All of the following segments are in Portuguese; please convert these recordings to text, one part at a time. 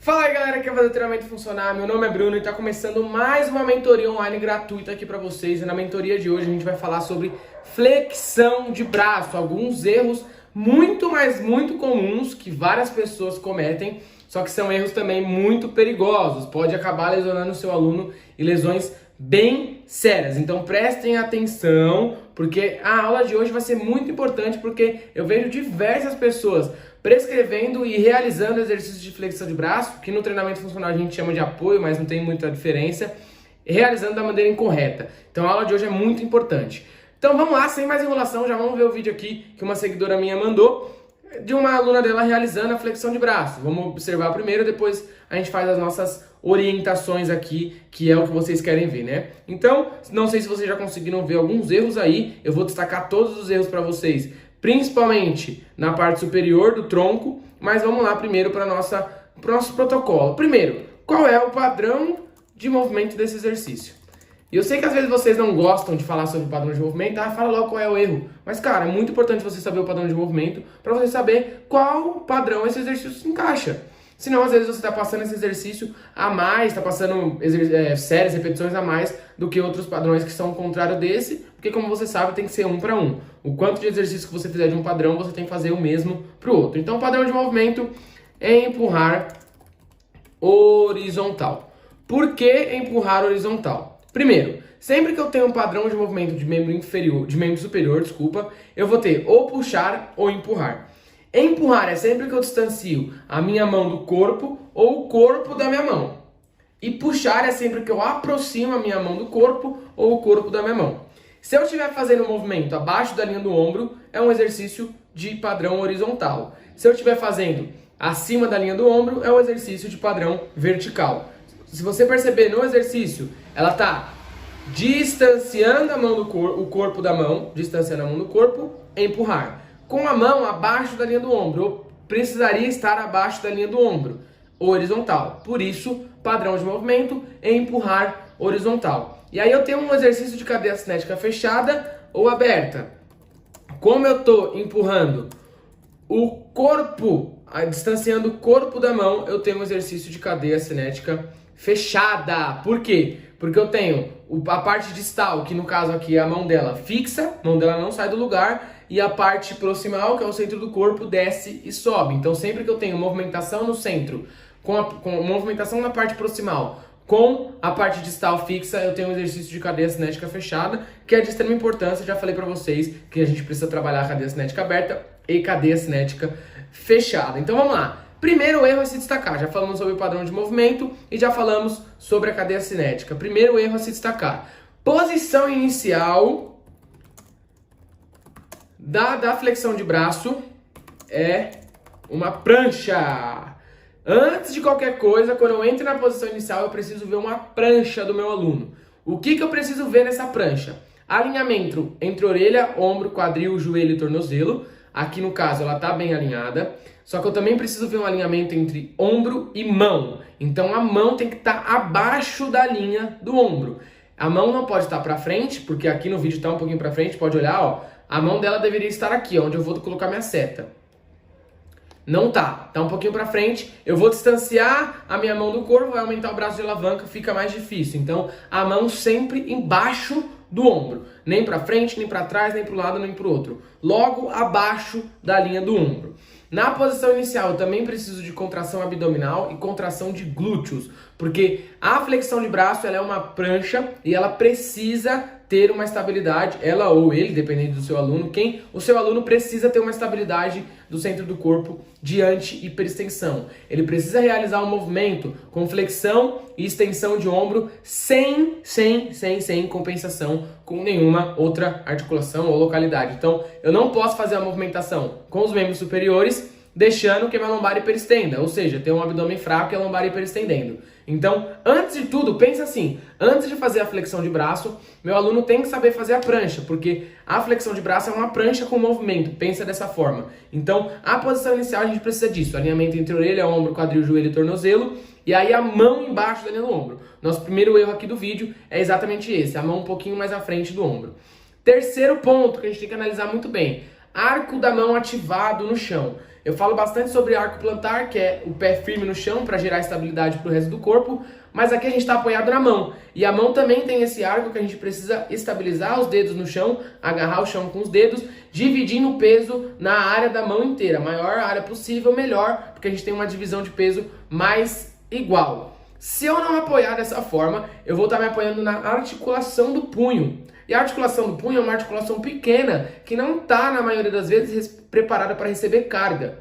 Fala aí galera, que é fazer o treinamento funcionar. Meu nome é Bruno e está começando mais uma mentoria online gratuita aqui para vocês. E na mentoria de hoje a gente vai falar sobre flexão de braço, alguns erros muito comuns que várias pessoas cometem, só que são erros também muito perigosos. Pode acabar lesionando o seu aluno e lesões bem sérias. Então prestem atenção, porque a aula de hoje vai ser muito importante, porque eu vejo diversas pessoas prescrevendo e realizando exercícios de flexão de braço, que no treinamento funcional a gente chama de apoio, mas não tem muita diferença, realizando da maneira incorreta. Então a aula de hoje é muito importante. Então vamos lá, sem mais enrolação, já vamos ver o vídeo aqui que uma seguidora minha mandou, de uma aluna dela realizando a flexão de braço. Vamos observar primeiro, depois a gente faz as nossas orientações aqui, que é o que vocês querem ver, né? Então, não sei se vocês já conseguiram ver alguns erros aí, eu vou destacar todos os erros para vocês, principalmente na parte superior do tronco, mas vamos lá primeiro para o nosso protocolo. Primeiro, qual é o padrão de movimento desse exercício? E eu sei que às vezes vocês não gostam de falar sobre o padrão de movimento, fala logo qual é o erro. Mas cara, é muito importante você saber o padrão de movimento para você saber qual padrão esse exercício se encaixa. Senão, às vezes, você está passando esse exercício a mais, está passando séries, repetições a mais do que outros padrões que são o contrário desse, porque, como você sabe, tem que ser 1 para 1. O quanto de exercício que você fizer de um padrão, você tem que fazer o mesmo para o outro. Então, o padrão de movimento é empurrar horizontal. Por que empurrar horizontal? Primeiro, sempre que eu tenho um padrão de movimento de membro superior, eu vou ter ou puxar ou empurrar. Empurrar é sempre que eu distancio a minha mão do corpo ou o corpo da minha mão. E puxar é sempre que eu aproximo a minha mão do corpo ou o corpo da minha mão. Se eu estiver fazendo um movimento abaixo da linha do ombro, é um exercício de padrão horizontal. Se eu estiver fazendo acima da linha do ombro, é um exercício de padrão vertical. Se você perceber no exercício, ela está distanciando o corpo da mão, distanciando a mão do corpo, empurrar. Com a mão abaixo da linha do ombro, eu precisaria estar abaixo da linha do ombro, horizontal. Por isso, padrão de movimento é empurrar horizontal. E aí eu tenho um exercício de cadeia cinética fechada ou aberta. Como eu estou empurrando o corpo, distanciando o corpo da mão, eu tenho um exercício de cadeia cinética fechada. Por quê? Porque eu tenho a parte distal, que no caso aqui é a mão dela fixa, a mão dela não sai do lugar, e a parte proximal, que é o centro do corpo, desce e sobe. Então sempre que eu tenho movimentação no centro, com movimentação na parte proximal, com a parte distal fixa, eu tenho um exercício de cadeia cinética fechada, que é de extrema importância. Já falei para vocês que a gente precisa trabalhar a cadeia cinética aberta e cadeia cinética fechada. Então vamos lá. Primeiro erro é se destacar. Já falamos sobre o padrão de movimento e já falamos sobre a cadeia cinética. Primeiro erro é se destacar. Posição inicial da flexão de braço é uma prancha. Antes de qualquer coisa, quando eu entro na posição inicial, eu preciso ver uma prancha do meu aluno. O que eu preciso ver nessa prancha? Alinhamento entre orelha, ombro, quadril, joelho e tornozelo. Aqui no caso ela está bem alinhada. Só que eu também preciso ver um alinhamento entre ombro e mão. Então a mão tem que estar abaixo da linha do ombro. A mão não pode estar para frente, porque aqui no vídeo está um pouquinho para frente, pode olhar, ó. A mão dela deveria estar aqui, onde eu vou colocar minha seta. Não tá um pouquinho para frente. Eu vou distanciar a minha mão do corpo, vai aumentar o braço de alavanca, fica mais difícil. Então a mão sempre embaixo do ombro, nem para frente, nem para trás, nem para o lado, nem para o outro. Logo abaixo da linha do ombro. Na posição inicial, eu também preciso de contração abdominal e contração de glúteos, porque a flexão de braço ela é uma prancha e ela precisa ter uma estabilidade, ela ou ele, dependendo do seu aluno, o seu aluno precisa ter uma estabilidade do centro do corpo diante hiperextensão. Ele precisa realizar um movimento com flexão e extensão de ombro sem compensação com nenhuma outra articulação ou localidade. Então, eu não posso fazer a movimentação com os membros superiores deixando que a minha lombar hiperestenda, ou seja, ter um abdômen fraco e a lombar hiperestendendo. Então, antes de tudo, pensa assim, antes de fazer a flexão de braço, meu aluno tem que saber fazer a prancha, porque a flexão de braço é uma prancha com movimento, pensa dessa forma. Então, a posição inicial a gente precisa disso, alinhamento entre orelha, ombro, quadril, joelho e tornozelo, e aí a mão embaixo da linha do ombro. Nosso primeiro erro aqui do vídeo é exatamente esse, a mão um pouquinho mais à frente do ombro. Terceiro ponto que a gente tem que analisar muito bem, arco da mão ativado no chão. Eu falo bastante sobre arco plantar, que é o pé firme no chão para gerar estabilidade para o resto do corpo, mas aqui a gente está apoiado na mão. E a mão também tem esse arco que a gente precisa estabilizar os dedos no chão, agarrar o chão com os dedos, dividindo o peso na área da mão inteira. Maior área possível, melhor, porque a gente tem uma divisão de peso mais igual. Se eu não apoiar dessa forma, eu vou estar me apoiando na articulação do punho. E a articulação do punho é uma articulação pequena, que não está, na maioria das vezes, preparada para receber carga.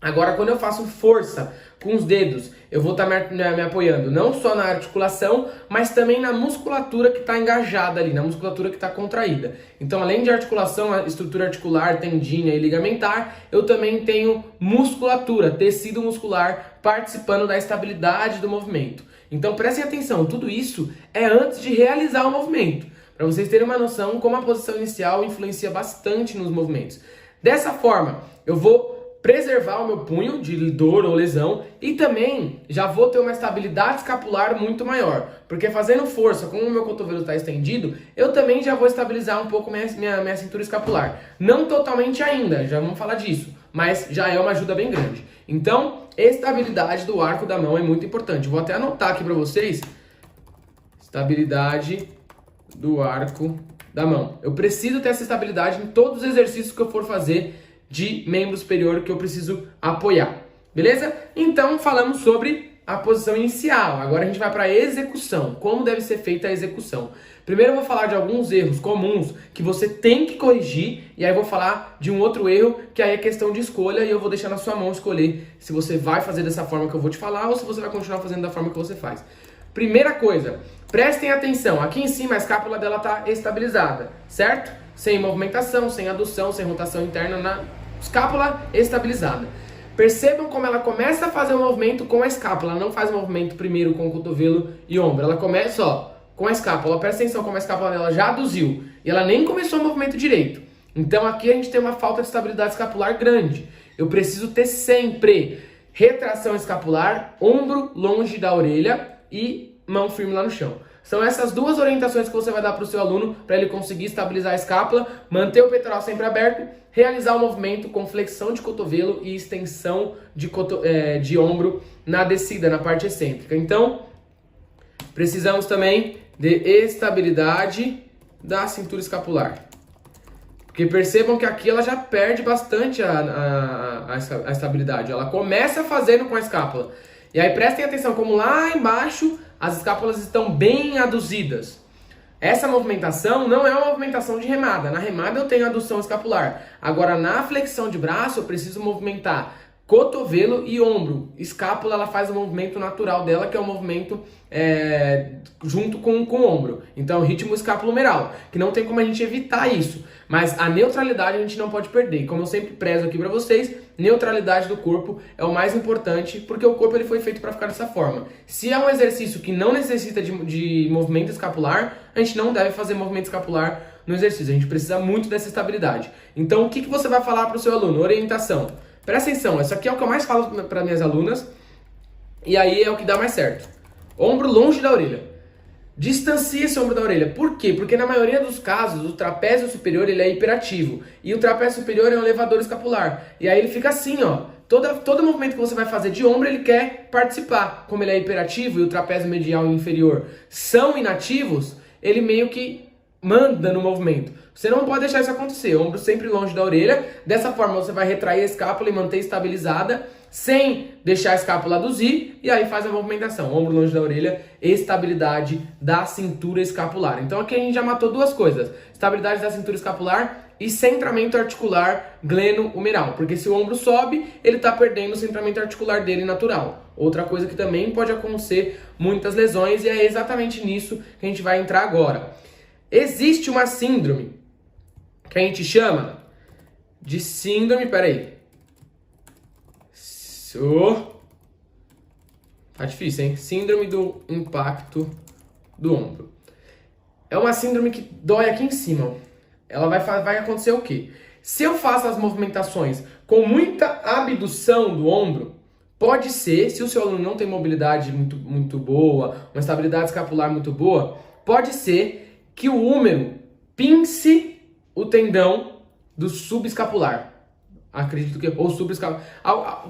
Agora, quando eu faço força com os dedos, eu vou estar me apoiando não só na articulação, mas também na musculatura que está engajada ali, na musculatura que está contraída. Então, além de articulação, a estrutura articular, tendínea e ligamentar, eu também tenho musculatura, tecido muscular, participando da estabilidade do movimento. Então, prestem atenção, tudo isso é antes de realizar o movimento, para vocês terem uma noção como a posição inicial influencia bastante nos movimentos. Dessa forma, eu vou preservar o meu punho de dor ou lesão e também já vou ter uma estabilidade escapular muito maior, porque fazendo força, como o meu cotovelo está estendido, eu também já vou estabilizar um pouco minha cintura escapular. Não totalmente ainda, já vamos falar disso, mas já é uma ajuda bem grande. Então, estabilidade do arco da mão é muito importante. Vou até anotar aqui para vocês, estabilidade do arco da mão. Eu preciso ter essa estabilidade em todos os exercícios que eu for fazer de membro superior que eu preciso apoiar, beleza? Então falamos sobre a posição inicial, agora a gente vai para a execução, como deve ser feita a execução. Primeiro eu vou falar de alguns erros comuns que você tem que corrigir, e aí eu vou falar de um outro erro que aí é questão de escolha, e eu vou deixar na sua mão escolher se você vai fazer dessa forma que eu vou te falar ou se você vai continuar fazendo da forma que você faz. Primeira coisa, prestem atenção, aqui em cima a escápula dela está estabilizada, certo? Sem movimentação, sem adução, sem rotação interna na escápula estabilizada. Percebam como ela começa a fazer o movimento com a escápula. Ela não faz o movimento primeiro com o cotovelo e ombro. Ela começa, ó, com a escápula. Presta atenção como a escápula dela já aduziu. E ela nem começou o movimento direito. Então aqui a gente tem uma falta de estabilidade escapular grande. Eu preciso ter sempre retração escapular, ombro longe da orelha e mão firme lá no chão. São essas duas orientações que você vai dar para o seu aluno para ele conseguir estabilizar a escápula, manter o peitoral sempre aberto, realizar o movimento com flexão de cotovelo e extensão de ombro na descida, na parte excêntrica. Então, precisamos também de estabilidade da cintura escapular. Porque percebam que aqui ela já perde bastante a estabilidade. Ela começa fazendo com a escápula. E aí prestem atenção como lá embaixo as escápulas estão bem aduzidas. Essa movimentação não é uma movimentação de remada. Na remada eu tenho adução escapular. Agora na flexão de braço eu preciso movimentar cotovelo e ombro. Escápula ela faz o movimento natural dela, que é o movimento junto com o ombro. Então ritmo escapulomeral, que não tem como a gente evitar isso. Mas a neutralidade a gente não pode perder. Como eu sempre prezo aqui para vocês, neutralidade do corpo é o mais importante, porque o corpo ele foi feito para ficar dessa forma. Se é um exercício que não necessita de movimento escapular, a gente não deve fazer movimento escapular no exercício. A gente precisa muito dessa estabilidade. Então o que você vai falar para o seu aluno? Orientação. Presta atenção, isso aqui é o que eu mais falo para minhas alunas, e aí é o que dá mais certo. Ombro longe da orelha. Distancie esse ombro da orelha. Por quê? Porque na maioria dos casos, o trapézio superior ele é hiperativo. E o trapézio superior é um elevador escapular. E aí ele fica assim, ó. Todo movimento que você vai fazer de ombro, ele quer participar. Como ele é hiperativo e o trapézio medial e inferior são inativos, ele meio que manda no movimento. Você não pode deixar isso acontecer. Ombro sempre longe da orelha. Dessa forma você vai retrair a escápula e manter estabilizada, sem deixar a escápula aduzir, e aí faz a movimentação. Ombro longe da orelha, estabilidade da cintura escapular. Então aqui a gente já matou duas coisas. Estabilidade da cintura escapular e centramento articular gleno-humeral. Porque se o ombro sobe, ele está perdendo o centramento articular dele natural. Outra coisa que também pode acontecer muitas lesões, e é exatamente nisso que a gente vai entrar agora. Existe uma síndrome que a gente chama de síndrome, peraí. Tá difícil, hein? Síndrome do impacto do ombro. É uma síndrome que dói aqui em cima. Ela vai acontecer o quê? Se eu faço as movimentações com muita abdução do ombro, pode ser, se o seu aluno não tem mobilidade muito boa, uma estabilidade escapular muito boa, pode ser que o húmero pince o tendão do subescapular. Acredito que... Ou subescapular.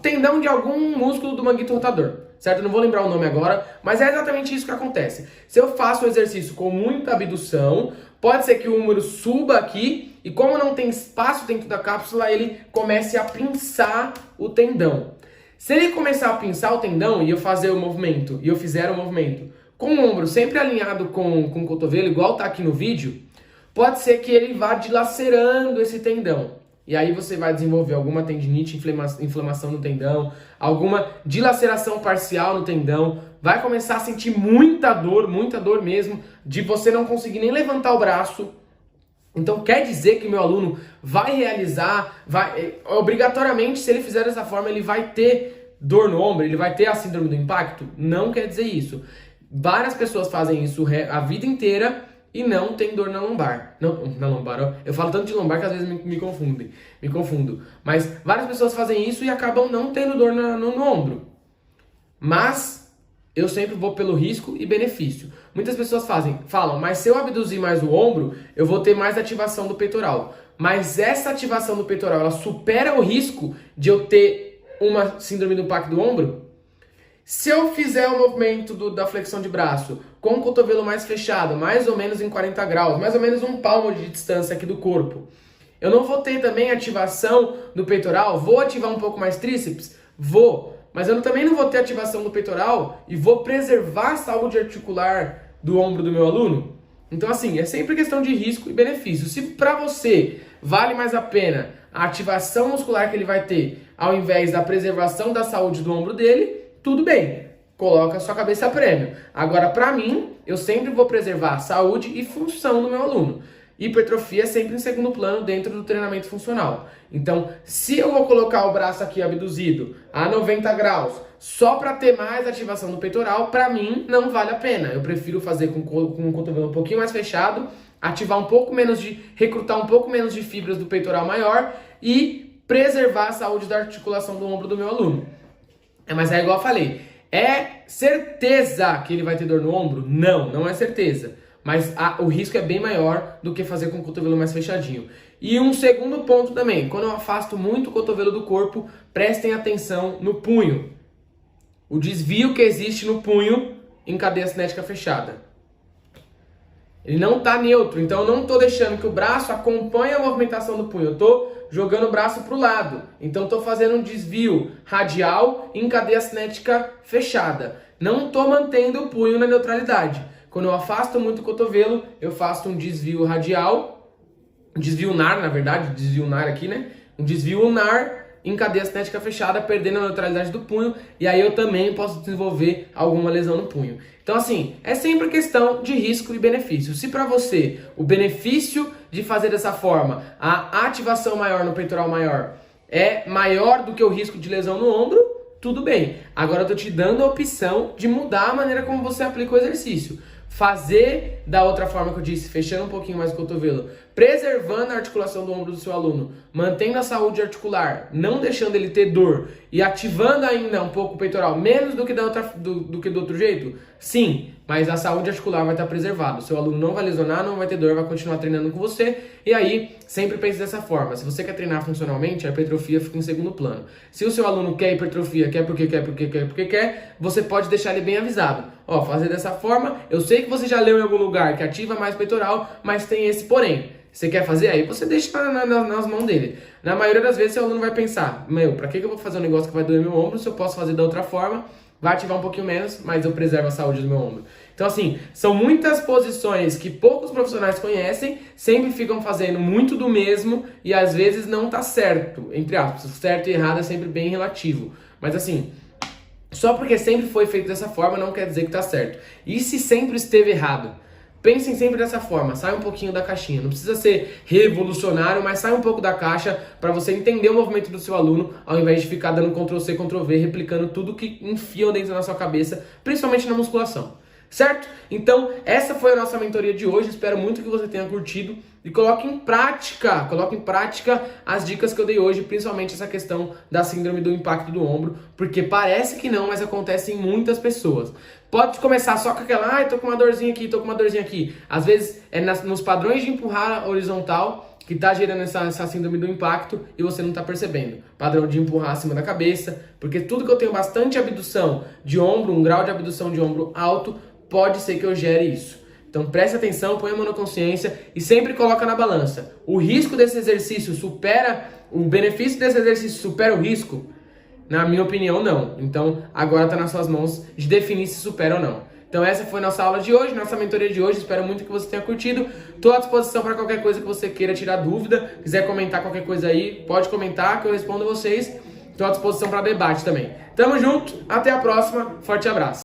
Tendão de algum músculo do manguito rotador, certo? Eu não vou lembrar o nome agora, mas é exatamente isso que acontece. Se eu faço um exercício com muita abdução, pode ser que o húmero suba aqui e como não tem espaço dentro da cápsula, ele comece a pinçar o tendão. Se ele começar a pinçar o tendão e eu fazer o movimento, e eu fizer o movimento com o ombro sempre alinhado com o cotovelo, igual tá aqui no vídeo, pode ser que ele vá dilacerando esse tendão. E aí você vai desenvolver alguma tendinite, inflamação no tendão, alguma dilaceração parcial no tendão, vai começar a sentir muita dor mesmo, de você não conseguir nem levantar o braço. Então quer dizer que o meu aluno vai realizar, obrigatoriamente, se ele fizer dessa forma, ele vai ter dor no ombro, ele vai ter a síndrome do impacto? Não quer dizer isso. Várias pessoas fazem isso a vida inteira e não tem dor na lombar. Não, na lombar, ó. Eu falo tanto de lombar que às vezes me confundo. Mas várias pessoas fazem isso e acabam não tendo dor no ombro. Mas eu sempre vou pelo risco e benefício. Muitas pessoas falam, mas se eu abduzir mais o ombro, eu vou ter mais ativação do peitoral. Mas essa ativação do peitoral, ela supera o risco de eu ter uma síndrome do impacto do ombro? Se eu fizer o movimento da flexão de braço com o cotovelo mais fechado, mais ou menos em 40 graus, mais ou menos um palmo de distância aqui do corpo, eu não vou ter também ativação do peitoral? Vou ativar um pouco mais tríceps? Vou. Mas eu também não vou ter ativação do peitoral e vou preservar a saúde articular do ombro do meu aluno? Então assim, é sempre questão de risco e benefício. Se para você vale mais a pena a ativação muscular que ele vai ter ao invés da preservação da saúde do ombro dele, tudo bem, coloca a sua cabeça a prêmio. Agora, para mim, eu sempre vou preservar a saúde e função do meu aluno. Hipertrofia é sempre em segundo plano dentro do treinamento funcional. Então, se eu vou colocar o braço aqui abduzido a 90 graus só para ter mais ativação do peitoral, para mim não vale a pena. Eu prefiro fazer com o cotovelo um pouquinho mais fechado, ativar um pouco menos recrutar um pouco menos de fibras do peitoral maior e preservar a saúde da articulação do ombro do meu aluno. Mas é igual eu falei, é certeza que ele vai ter dor no ombro? Não, não é certeza. Mas o risco é bem maior do que fazer com o cotovelo mais fechadinho. E um segundo ponto também, quando eu afasto muito o cotovelo do corpo, prestem atenção no punho. O desvio que existe no punho em cadeia cinética fechada. Ele não está neutro, então eu não estou deixando que o braço acompanhe a movimentação do punho. Eu estou jogando o braço para o lado. Então estou fazendo um desvio radial em cadeia cinética fechada. Não estou mantendo o punho na neutralidade. Quando eu afasto muito o cotovelo, eu faço um desvio radial, um desvio unar, na verdade, desvio unar aqui, né? Um desvio unar em cadeia cinética fechada, perdendo a neutralidade do punho, e aí eu também posso desenvolver alguma lesão no punho. Então assim, é sempre questão de risco e benefício. Se para você o benefício de fazer dessa forma, a ativação maior no peitoral maior é maior do que o risco de lesão no ombro, tudo bem. Agora eu tô te dando a opção de mudar a maneira como você aplica o exercício. Fazer da outra forma que eu disse, fechando um pouquinho mais o cotovelo, preservando a articulação do ombro do seu aluno, mantendo a saúde articular, não deixando ele ter dor e ativando ainda um pouco o peitoral, menos do que do outro jeito, sim, mas a saúde articular vai estar preservada. O seu aluno não vai lesionar, não vai ter dor, vai continuar treinando com você. E aí, sempre pense dessa forma. Se você quer treinar funcionalmente, a hipertrofia fica em segundo plano. Se o seu aluno quer hipertrofia, quer porque quer, você pode deixar ele bem avisado. Ó, fazer dessa forma, eu sei que você já leu em algum lugar que ativa mais peitoral, mas tem esse porém. Você quer fazer? Aí você deixa nas mãos dele. Na maioria das vezes, seu aluno vai pensar, pra que eu vou fazer um negócio que vai doer meu ombro se eu posso fazer da outra forma? Vai ativar um pouquinho menos, mas eu preservo a saúde do meu ombro. Então assim, são muitas posições que poucos profissionais conhecem, sempre ficam fazendo muito do mesmo e às vezes não tá certo, entre aspas. Certo e errado é sempre bem relativo. Mas assim, só porque sempre foi feito dessa forma não quer dizer que tá certo. E se sempre esteve errado? Pensem sempre dessa forma, sai um pouquinho da caixinha. Não precisa ser revolucionário, mas sai um pouco da caixa para você entender o movimento do seu aluno, ao invés de ficar dando Ctrl+C, Ctrl+V, replicando tudo que enfiam dentro da sua cabeça, principalmente na musculação. Certo? Então, essa foi a nossa mentoria de hoje. Espero muito que você tenha curtido e coloque em prática as dicas que eu dei hoje, principalmente essa questão da síndrome do impacto do ombro, porque parece que não, mas acontece em muitas pessoas. Pode começar só com aquela, tô com uma dorzinha aqui, tô com uma dorzinha aqui. Às vezes é nos padrões de empurrar horizontal que está gerando essa síndrome do impacto e você não está percebendo. Padrão de empurrar acima da cabeça, porque tudo que eu tenho bastante abdução de ombro, um grau de abdução de ombro alto, pode ser que eu gere isso. Então preste atenção, põe a mão na consciência e sempre coloca na balança. O risco desse exercício supera, o benefício desse exercício supera o risco? Na minha opinião, não. Então agora está nas suas mãos de definir se supera ou não. Então essa foi nossa aula de hoje, nossa mentoria de hoje. Espero muito que você tenha curtido. Estou à disposição para qualquer coisa que você queira tirar dúvida. Quiser comentar qualquer coisa aí, pode comentar que eu respondo vocês. Estou à disposição para debate também. Tamo junto, até a próxima. Forte abraço.